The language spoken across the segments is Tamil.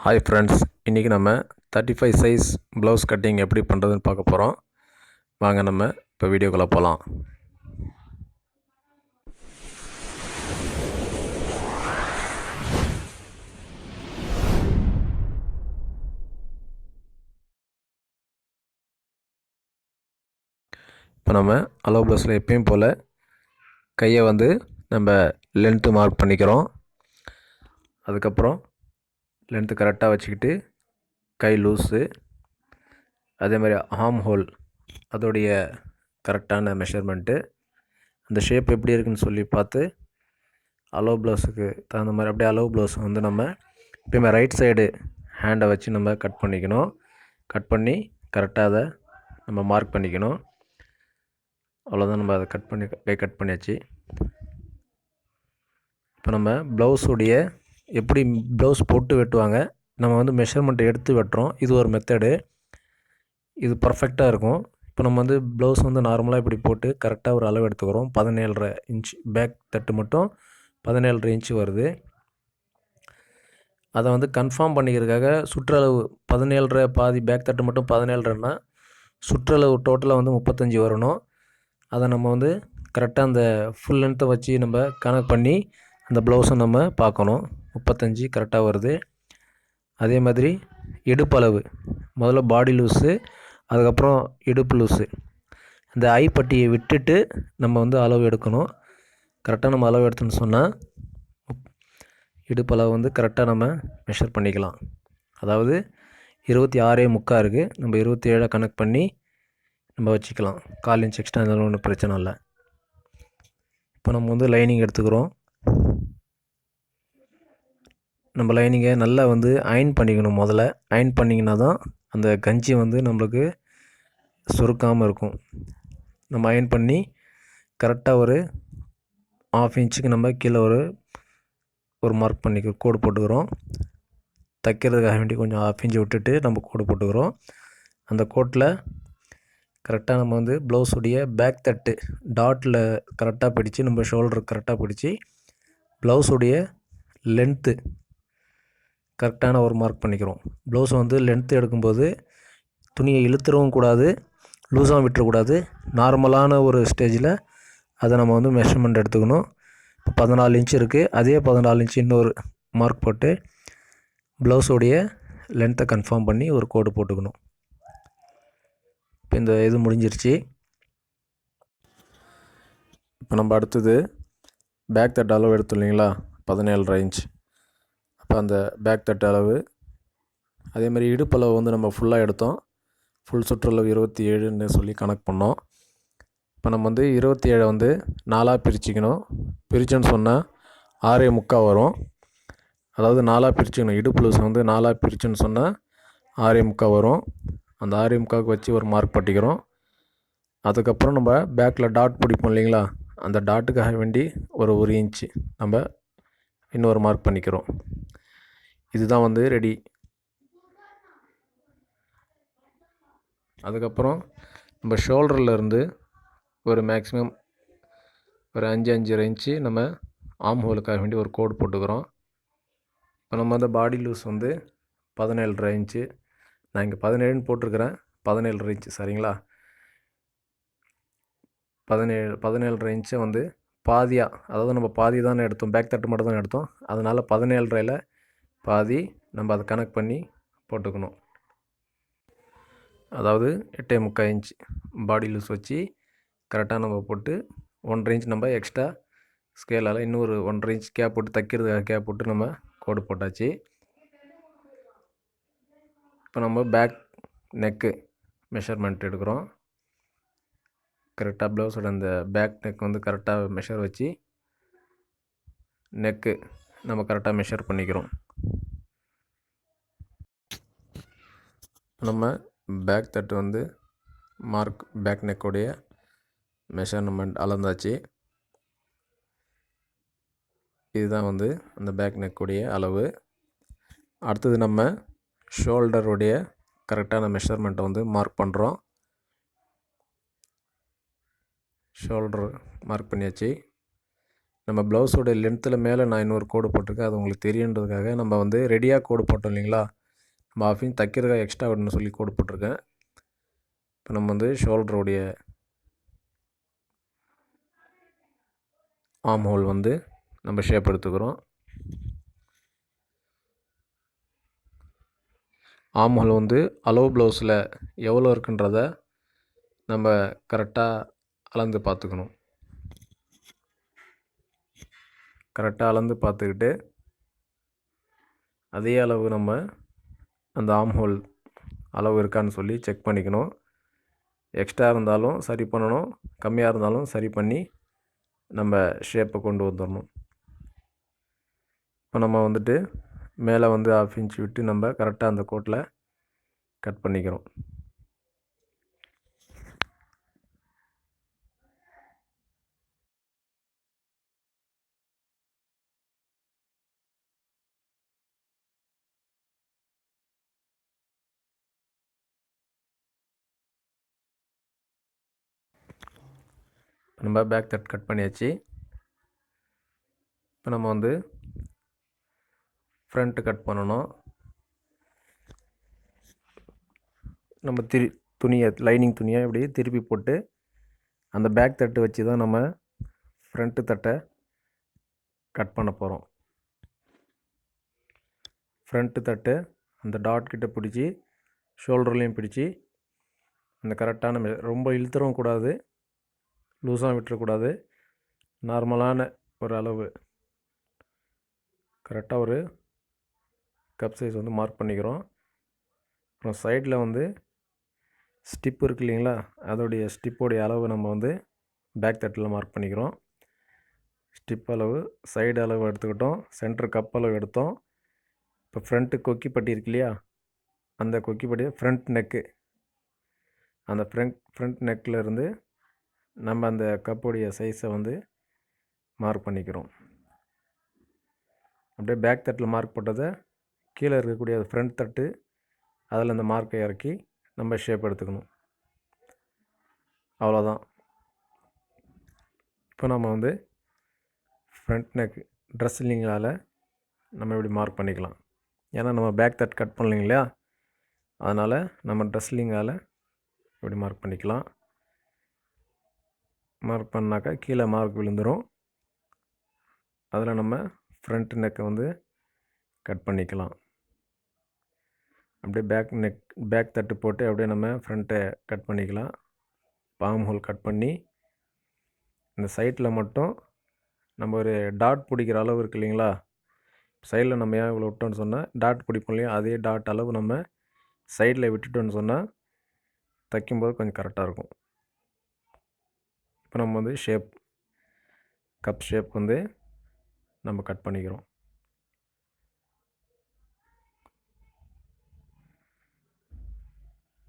ஹாய் ஃப்ரெண்ட்ஸ், இன்றைக்கி நம்ம 35 சைஸ் ப்ளவுஸ் கட்டிங் எப்படி பண்ணுறதுன்னு பார்க்க போகிறோம். வாங்க நம்ம இப்போ வீடியோக்குள்ளே போகலாம். இப்போ நம்ம அளவு ப்ளவுஸில் எப்பயும் போல் கையை வந்து நம்ம லென்த்து மார்க் பண்ணிக்கிறோம். அதுக்கப்புறம் லென்த்து கரெக்டாக வச்சுக்கிட்டு கை லூஸு, அதே மாதிரி ஆர்ம் ஹோல் அதோடைய கரெக்டான மெஷர்மெண்ட்டு, அந்த ஷேப் எப்படி இருக்குன்னு சொல்லி பார்த்து அளவு ப்ளவுஸுக்கு தகுந்த மாதிரி அப்படியே அளவு ப்ளவுஸ் வந்து நம்ம எப்பயுமே ரைட் சைடு ஹேண்டை வச்சு நம்ம கட் பண்ணிக்கணும். கட் பண்ணி கரெக்டாக அதை நம்ம மார்க் பண்ணிக்கணும். அவ்வளோதான், நம்ம அதை கட் பண்ணியாச்சு. இப்போ நம்ம ப்ளவுஸுடைய எப்படி ப்ளவுஸ் போட்டு வெட்டுவாங்க, நம்ம வந்து மெஷர்மெண்ட் எடுத்து வெட்டுறோம். இது ஒரு மெத்தடு, இது பர்ஃபெக்டாக இருக்கும். இப்போ நம்ம வந்து ப்ளவுஸ் வந்து நார்மலாக இப்படி போட்டு கரெக்டாக ஒரு அளவு எடுத்துக்கிறோம். 17.5 இன்ச் பேக் தட்டு மட்டும் 17.5 இன்ச்சு வருது. அதை வந்து கன்ஃபார்ம் பண்ணிக்கிறதுக்காக சுற்றளவு 17.5, பாதி பேக் தட்டு மட்டும் 17.5ன்னா சுற்றளவு டோட்டலாக வந்து 35 வரணும். அதை நம்ம வந்து கரெக்டாக அந்த ஃபுல் லென்த்தை வச்சு நம்ம கனெக்ட் பண்ணி அந்த ப்ளவுஸை நம்ம பார்க்கணும். 35 கரெக்டாக வருது. அதே மாதிரி இடுப்பளவு முதல்ல பாடி லூஸு, அதுக்கப்புறம் இடுப்பு லூஸு, இந்த ஐப்பட்டியை விட்டுட்டு நம்ம வந்து அளவு எடுக்கணும். கரெக்டாக நம்ம அளவு எடுத்துன்னு சொன்னால் இடுப்பளவு வந்து கரெக்டாக நம்ம மெஷர் பண்ணிக்கலாம். அதாவது 26.75 இருக்குது, நம்ம 27 கனெக்ட் பண்ணி நம்ம வச்சுக்கலாம். 1/4 இன்ச் எக்ஸ்ட்ரா இருந்தாலும் ஒன்றும் பிரச்சனை இல்லை. இப்போ நம்ம வந்து லைனிங் எடுத்துக்கிறோம். நம்ம லைனிங்கை நல்லா வந்து அயன் பண்ணிக்கணும். முதல்ல அயன் பண்ணிங்கன்னா தான் அந்த கஞ்சி வந்து நம்மளுக்கு சுருக்காமல் இருக்கும். நம்ம அயன் பண்ணி கரெக்டாக ஒரு 1/2 இன்ச்சுக்கு நம்ம கீழே ஒரு மார்க் பண்ணிக்க கோடு போட்டுக்கிறோம். தைக்கிறதுக்காக வேண்டி கொஞ்சம் 1/2 இன்ச்சு விட்டுட்டு நம்ம கோடு போட்டுக்கிறோம். அந்த கோட்டில் கரெக்டாக நம்ம வந்து ப்ளவுஸுடைய பேக் தட்டு டாட்டில் கரெக்டாக பிடிச்சி, நம்ம ஷோல்டர் கரெக்டாக பிடிச்சி, ப்ளவுஸுடைய லென்த்து கரெக்டான ஒரு மார்க் பண்ணிக்கிறோம். ப்ளவுஸ் வந்து லென்த்து எடுக்கும்போது துணியை இழுத்துறவும் கூடாது, லூஸாகவும் விட்டுறக்கூடாது. நார்மலான ஒரு ஸ்டேஜில் அதை நம்ம வந்து மெஷர்மெண்ட் எடுத்துக்கணும். இப்போ 14 இன்ச் இருக்குது, அதே 14 இன்ச் இன்னொரு மார்க் போட்டு ப்ளவுஸுடைய லென்த்தை கன்ஃபார்ம் பண்ணி ஒரு கோடு போட்டுக்கணும். இப்போ இந்த இது முடிஞ்சிருச்சு. இப்போ நம்ம அடுத்தது பேக் தட்டு அளவு எடுத்தோம் இல்லைங்களா, 17.5 இன்ச். அப்போ அந்த பேக் தட்டு அளவு, அதே மாதிரி இடுப்பளவு வந்து நம்ம ஃபுல்லாக எடுத்தோம். ஃபுல் சுற்றளவு 27ன்னு சொல்லி கணக்கு பண்ணோம். இப்போ நம்ம வந்து 27 வந்து 4ஆக பிரிச்சுக்கணும். பிரிச்சோன்னு சொன்னால் 6.75 வரும். அதாவது 4ஆக பிரிச்சுக்கணும். இடுப்பு லூஸ் வந்து 4ஆக பிரிச்சுன்னு சொன்னால் 6.75 வரும். அந்த 6.75க்கு வச்சு ஒரு மார்க் பட்டிக்கிறோம். அதுக்கப்புறம் நம்ம பேக்கில் டாட் பிடிப்போம் இல்லைங்களா, அந்த டாட்டுக்காக வேண்டி ஒரு இன்ச்சு நம்ம இன்னொரு மார்க் பண்ணிக்கிறோம். இதுதான் வந்து ரெடி. அதுக்கப்புறம் நம்ம ஷோல்டர்லேருந்து ஒரு மேக்ஸிமம் ஒரு 5.5 இன்ச்சு நம்ம ஆர்ம் ஹோலுக்காக வேண்டி ஒரு கோடு போட்டுக்கிறோம். இப்போ நம்ம அந்த பாடி லூஸ் வந்து 17.5 இன்ச்சு, நான் இங்கே 17ன்னு போட்டிருக்கிறேன், 17.5 இன்ச்சு சரிங்களா. 17.5 இன்ச்சை வந்து பாதியாக, அதாவது நம்ம பாதி தானே எடுத்தோம், பேக் தட்டு மட்டும் தான் எடுத்தோம். அதனால் 17.5ல் பாதி நம்ம அதை கனெக்ட் பண்ணி போட்டுக்கணும். அதாவது 8.75 இன்ச் பாடி லூஸ் வச்சு கரெக்டாக நம்ம போட்டு 1.5 இன்ச் நம்ம எக்ஸ்ட்ரா ஸ்கேலால் இன்னொரு 1.5 இன்ச் கேப் போட்டு தைக்கிறதுக்காக கேப் போட்டு நம்ம கோடு போட்டாச்சு. இப்போ நம்ம பேக் நெக்கு மெஷர்மெண்ட் எடுக்கிறோம். கரெக்டாக ப்ளவுஸோட அந்த பேக் நெக் வந்து கரெக்டாக மெஷர் வச்சு நெக்கு நம்ம கரெக்டாக மெஷர் பண்ணிக்கிறோம். நம்ம பேக் தட்டு வந்து மார்க் பேக் நெக்கோடைய மெஷர்மெண்ட் அளந்தாச்சு. இதுதான் வந்து அந்த பேக் நெக்குடைய அளவு. அடுத்தது நம்ம ஷோல்டருடைய கரெக்டான மெஷர்மெண்ட்டை வந்து மார்க் பண்ணுறோம். ஷோல்டர் மார்க் பண்ணியாச்சு. நம்ம ப்ளவுஸோட லென்த்தில் மேலே நான் இன்னொரு கோடு போட்டிருக்கேன், அது உங்களுக்கு தெரியுன்றதுக்காக நம்ம வந்து ரெடியாக கோடு போட்டோம் இல்லைங்களா, நம்ம ஆஃபிங் தைக்கிறதுக்காக எக்ஸ்ட்ரா விடணும்னு சொல்லி கோடு போட்டிருக்கேன். இப்போ நம்ம வந்து ஷோல்டருடைய ஆர்ம் ஹோல் வந்து நம்ம ஷேப் எடுத்துக்கிறோம். ஆர்ம் ஹோல் வந்து அளவு ப்ளவுஸில் எவ்வளோ இருக்குன்றத நம்ம கரெக்டாக அளந்து பார்த்துக்கணும். கரெக்டாக அளந்து பார்த்துக்கிட்டு அதே அளவு நம்ம அந்த ஆர்ம் ஹோல் அளவு இருக்கான்னு சொல்லி செக் பண்ணிக்கணும். எக்ஸ்ட்ரா இருந்தாலும் சரி பண்ணணும், கம்மியாக இருந்தாலும் சரி பண்ணி நம்ம ஷேப்பை கொண்டு வந்துடணும். இப்போ நம்ம வந்துட்டு மேலே வந்து 1/2 இன்ச் விட்டு நம்ம கரெக்டாக அந்த கோட்டில் கட் பண்ணிக்கிறோம். நம்ம பேக் தட் கட் பண்ணியாச்சு. இப்போ நம்ம வந்து ஃப்ரண்ட்டு கட் பண்ணணும். நம்ம துணியை லைனிங் துணியை இப்படி திருப்பி போட்டு அந்த பேக் தட்டு வச்சு தான் நம்ம ஃப்ரண்ட்டு தட்டை கட் பண்ண போகிறோம். ஃப்ரண்ட்டு தட்டு அந்த டாட் கிட்ட பிடிச்சி ஷோல்டர்லேயும் பிடிச்சி அந்த கரெக்டான ரொம்ப இழுத்துறவும் கூடாது, லூஸாக விட்டுறக்கூடாது. நார்மலான ஒரு அளவு கரெக்டாக ஒரு கப் சைஸ் வந்து மார்க் பண்ணிக்கிறோம். அப்புறம் சைடில் வந்து ஸ்டிப் இருக்கு இல்லைங்களா, அதோடைய ஸ்டிப்போடைய அளவு நம்ம வந்து பேக் தட்டில் மார்க் பண்ணிக்கிறோம். ஸ்டிப் அளவு, சைடு அளவு எடுத்துக்கிட்டோம், சென்டர் கப் அளவு எடுத்தோம். இப்போ ஃப்ரண்ட்டு கொக்கி பட்டி இருக்கு இல்லையா, அந்த கொக்கி பட்டி ஃப்ரண்ட் நெக்கு, அந்த ஃப்ரண்ட் நெக்கில் இருந்து நம்ம அந்த கப்புடைய சைஸை வந்து மார்க் பண்ணிக்கிறோம். அப்படியே பேக் தட்டில் மார்க் போட்டதை கீழே இருக்கக்கூடிய ஃப்ரண்ட் தட்டு அதில் அந்த மார்க்கை இறக்கி நம்ம ஷேப் எடுத்துக்கணும். அவ்வளோதான். இப்போ நம்ம வந்து ஃப்ரண்ட் நெக் ட்ரெஸ்ஸிங்கால் நம்ம இப்படி மார்க் பண்ணிக்கலாம். ஏன்னா நம்ம பேக் தட் கட் பண்ணலைங்க இல்லையா, அதனால் நம்ம ட்ரெஸ்லிங்கால் இப்படி மார்க் பண்ணிக்கலாம். மார்க் பண்ணாக்கா கீழே மார்க் விழுந்துடும். அதில் நம்ம ஃப்ரண்ட் நெக்கை வந்து கட் பண்ணிக்கலாம். அப்படியே பேக் தட்டு போட்டு அப்படியே நம்ம ஃப்ரண்ட்டை கட் பண்ணிக்கலாம். பாம் ஹோல் கட் பண்ணி இந்த சைட்டில் மட்டும் நம்ம ஒரு டாட் பிடிக்கிற அளவு இருக்குது இல்லைங்களா, சைடில் நம்ம ஏன் இவ்வளோ விட்டோன்னு சொன்னால் டாட் பிடிப்போம் இல்லையா, அதே டாட் அளவு நம்ம சைடில் விட்டுட்டோன்னு சொன்னால் தைக்கும்போது கொஞ்சம் கரெக்டாக இருக்கும். இப்போ நம்ம வந்து கப் ஷேப் வந்து நம்ம கட் பண்ணிக்கிறோம்.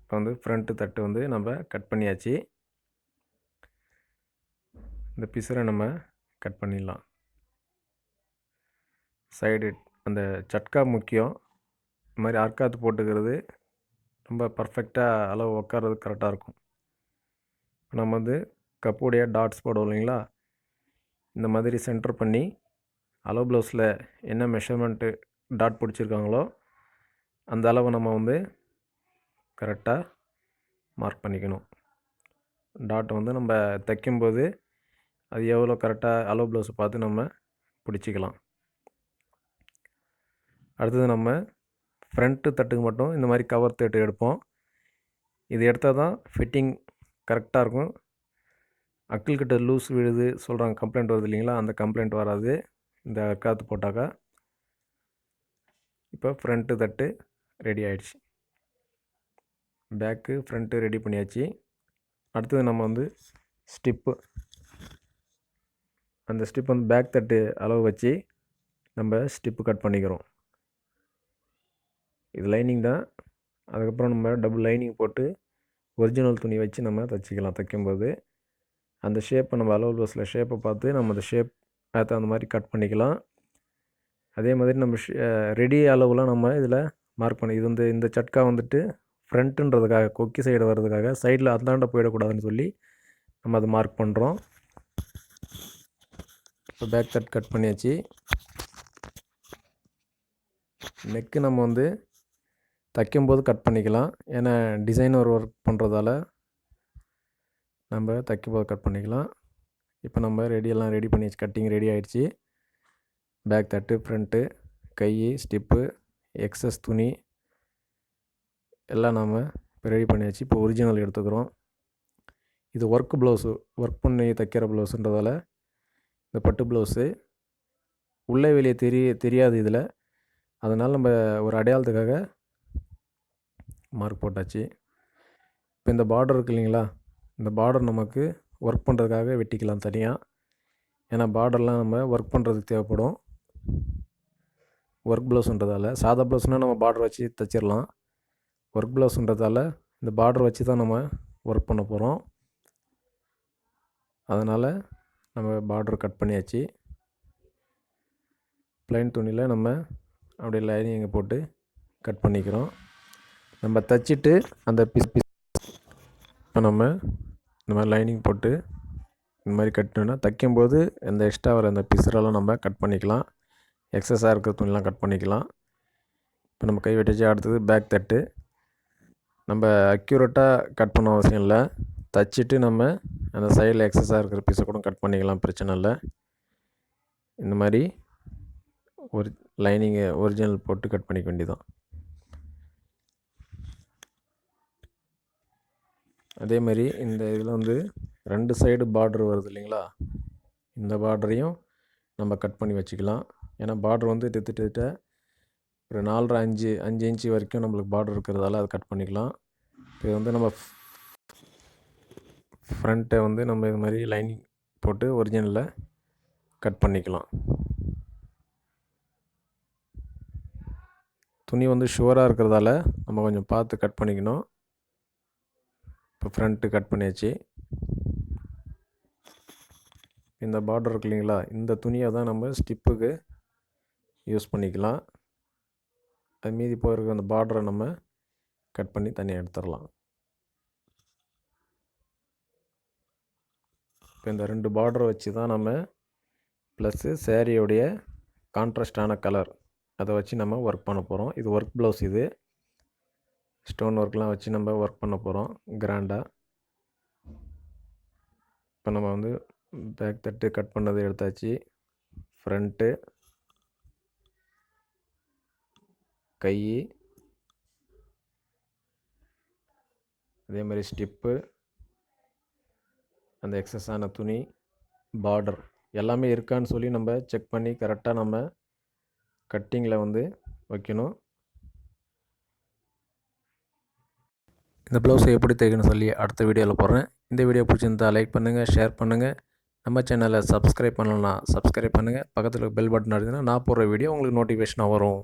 இப்போ வந்து ஃப்ரண்ட்டு தட்டு வந்து நம்ம கட் பண்ணியாச்சு. இந்த பிசரை நம்ம கட் பண்ணிடலாம். சைடு அந்த சட்கா முக்கியம். இந்த மாதிரி அர்க்காத்து போட்டுக்கிறது ரொம்ப பர்ஃபெக்டாக அளவு உட்கார்றது கரெக்டாக இருக்கும். நம்ம வந்து கப்புடைய டாட்ஸ் போடுவோம் இல்லைங்களா, இந்த மாதிரி சென்டர் பண்ணி அளவு ப்ளவுஸில் என்ன மெஷர்மெண்ட்டு டாட் பிடிச்சிருக்காங்களோ அந்த அளவை நம்ம வந்து கரெக்டாக மார்க் பண்ணிக்கணும். டாட் வந்து நம்ம தைக்கும்போது அது எவ்வளோ கரெக்டாக அளவு ப்ளவுஸை பார்த்து நம்ம பிடிச்சிக்கலாம். அடுத்தது நம்ம ஃப்ரண்ட்டு தட்டுக்கு மட்டும் இந்த மாதிரி கவர் தட்டு எடுப்போம். இது எடுத்தால் தான் ஃபிட்டிங் கரெக்டாக இருக்கும். அக்கிள்கிட்ட லூஸ் விழுது சொல்கிறாங்க, கம்ப்ளைண்ட் வருது இல்லைங்களா, அந்த கம்ப்ளைண்ட் வராது இந்த காற்று போட்டாக்கா. இப்போ ஃப்ரண்ட்டு தட்டு ரெடி ஆகிடுச்சு. பேக்கு ஃப்ரண்ட்டு ரெடி பண்ணியாச்சு. அடுத்தது நம்ம வந்து அந்த ஸ்டிப் வந்து பேக் தட்டு அளவு வச்சு நம்ம ஸ்டிப்பு கட் பண்ணிக்கிறோம். இது லைனிங் தான். அதுக்கப்புறம் நம்ம டபுள் லைனிங் போட்டு ஒரிஜினல் துணி வச்சு நம்ம தைச்சிக்கலாம். தைக்கும்போது அந்த ஷேப்பை நம்ம அளவு ப்ளவுஸில் ஷேப்பை பார்த்து நம்ம அந்த ஷேப் பார்த்து அந்த மாதிரி கட் பண்ணிக்கலாம். அதே மாதிரி நம்ம ரெடி அளவுலாம் நம்ம இதில் மார்க் பண்ணி இது வந்து இந்த சட்கா வந்துட்டு ஃப்ரண்ட்டுன்றதுக்காக கொக்கி சைடு வர்றதுக்காக சைடில் அந்தாண்ட போயிடக்கூடாதுன்னு சொல்லி நம்ம அதை மார்க் பண்ணுறோம். இப்போ பேக் தட் கட் பண்ணியாச்சு. நெக்கு நம்ம வந்து தைக்கும்போது கட் பண்ணிக்கலாம். ஏன்னா டிசைனர் ஒர்க் பண்ணுறதால நம்ம தைக்கும்போது கட் பண்ணிக்கலாம். இப்போ நம்ம எல்லாம் ரெடி பண்ணியாச்சு. கட்டிங் ரெடி ஆகிடுச்சி. பேக் தட்டு, ஃப்ரண்ட்டு, கை, ஸ்டிப்பு, எக்ஸஸ் துணி எல்லாம் நாம் இப்போ ரெடி பண்ணியாச்சு. இப்போ ஒரிஜினல் எடுத்துக்கிறோம். இது ஒர்க் ப்ளவுஸு, ஒர்க் பண்ணி தைக்கிற ப்ளவுஸுன்றதால இந்த பட்டு ப்ளவுஸு உள்ளே வெளியே தெரியாது இதில். அதனால் நம்ம ஒரு அடையாளத்துக்காக மார்க் போட்டாச்சு. இப்போ இந்த பார்டர் இருக்குது இல்லைங்களா, இந்த பார்டர் நமக்கு ஒர்க் பண்ணுறதுக்காக வெட்டிக்கலாம் தனியாக. ஏன்னா பார்டர்லாம் நம்ம ஒர்க் பண்ணுறதுக்கு தேவைப்படும். ஒர்க் ப்ளவுஸுன்றதால சாதா ப்ளவுஸ்னால் நம்ம பார்டர் வச்சு தைச்சிடலாம். ஒர்க் ப்ளவுஸுன்றதால இந்த பார்டர் வச்சு தான் நம்ம ஒர்க் பண்ண போகிறோம். அதனால் நம்ம பார்டர் கட் பண்ணியாச்சு. ப்ளைன் துணியில் நம்ம அப்படியே லைனிங்கை போட்டு கட் பண்ணிக்கிறோம். நம்ம தைச்சிட்டு அந்த பீஸ் இப்போ நம்ம இந்த மாதிரி லைனிங் போட்டு இந்த மாதிரி கட்டணுன்னா தைக்கும்போது இந்த எக்ஸ்ட்ரா வர அந்த பிசுறெல்லாம் நம்ம கட் பண்ணிக்கலாம். எக்ஸஸாக இருக்கிற துணிலாம் கட் பண்ணிக்கலாம். இப்போ நம்ம கை வெட்டிச்சு. அடுத்தது பேக் தட்டு. நம்ம அக்யூரேட்டாக கட் பண்ண அவசியம் இல்லை. தைச்சிட்டு நம்ம அந்த சைடில் எக்ஸஸாக இருக்கிற பீஸை கூட கட் பண்ணிக்கலாம், பிரச்சனை இல்லை. இந்த மாதிரி ஒரு லைனிங்கை ஒரிஜினல் போட்டு கட் பண்ணிக்க வேண்டியதான். அதே மாதிரி இந்த இதில் வந்து 2 சைடு பார்டர் வருது இல்லைங்களா, இந்த பார்டரையும் நம்ம கட் பண்ணி வச்சுக்கலாம். ஏன்னா பார்டர் வந்து திட்ட ஒரு 4.5 5 இன்ச்சு வரைக்கும் நம்மளுக்கு பார்டர் இருக்கிறதால அதை கட் பண்ணிக்கலாம். இது வந்து நம்ம ஃப்ரண்ட்டை வந்து நம்ம இது மாதிரி லைனிங் போட்டு ஒரிஜினலில் கட் பண்ணிக்கலாம். துணி வந்து ஷுவராக இருக்கிறதால நம்ம கொஞ்சம் பார்த்து கட் பண்ணிக்கணும். இப்போ ஃப்ரண்ட்டு கட் பண்ணியாச்சு. இந்த பார்டர் இருக்கு இல்லைங்களா, இந்த துணியை தான் நம்ம ஸ்டிப்புக்கு யூஸ் பண்ணிக்கலாம். அது மீதி போயிருக்க அந்த பார்டரை நம்ம கட் பண்ணி தனியாக எடுத்துடலாம். இப்போ இந்த 2 பார்டரை வச்சு தான் நம்ம ப்ளஸ்ஸு சேரீயோடைய கான்ட்ராஸ்டான கலர் அதை வச்சு நம்ம ஒர்க் பண்ண போகிறோம். இது ஒர்க் ப்ளவுஸ். இது ஸ்டோன் ஒர்க்லாம் வச்சு நம்ம ஒர்க் பண்ண போகிறோம் கிராண்டாக. இப்போ நம்ம வந்து பேக் தட்டு கட் பண்ணதை எடுத்தாச்சு. ஃப்ரண்ட்டு, கை, அதே மாதிரி ஸ்டிப்பு, அந்த எக்ஸஸான துணி, பார்டர் எல்லாமே இருக்கான்னு சொல்லி நம்ம செக் பண்ணி கரெக்டாக நம்ம கட்டிங்கில் வந்து வைக்கணும். இந்த ப்ளவுஸை எப்படி தைக்கணும்னு சொல்லி அடுத்த வீடியோவில் போடுறேன். இந்த வீடியோ பிடிச்சிருந்தால் லைக் பண்ணுங்கள், ஷேர் பண்ணுங்கள். நம்ம சேனலை சப்ஸ்கிரைப் பண்ணலன்னா சப்ஸ்கிரைப் பண்ணுங்கள். பக்கத்தில் பெல் பட்டன் அடிச்சுன்னா நான் போடுற வீடியோ உங்களுக்கு நோட்டிஃபிகேஷனாக வரும்.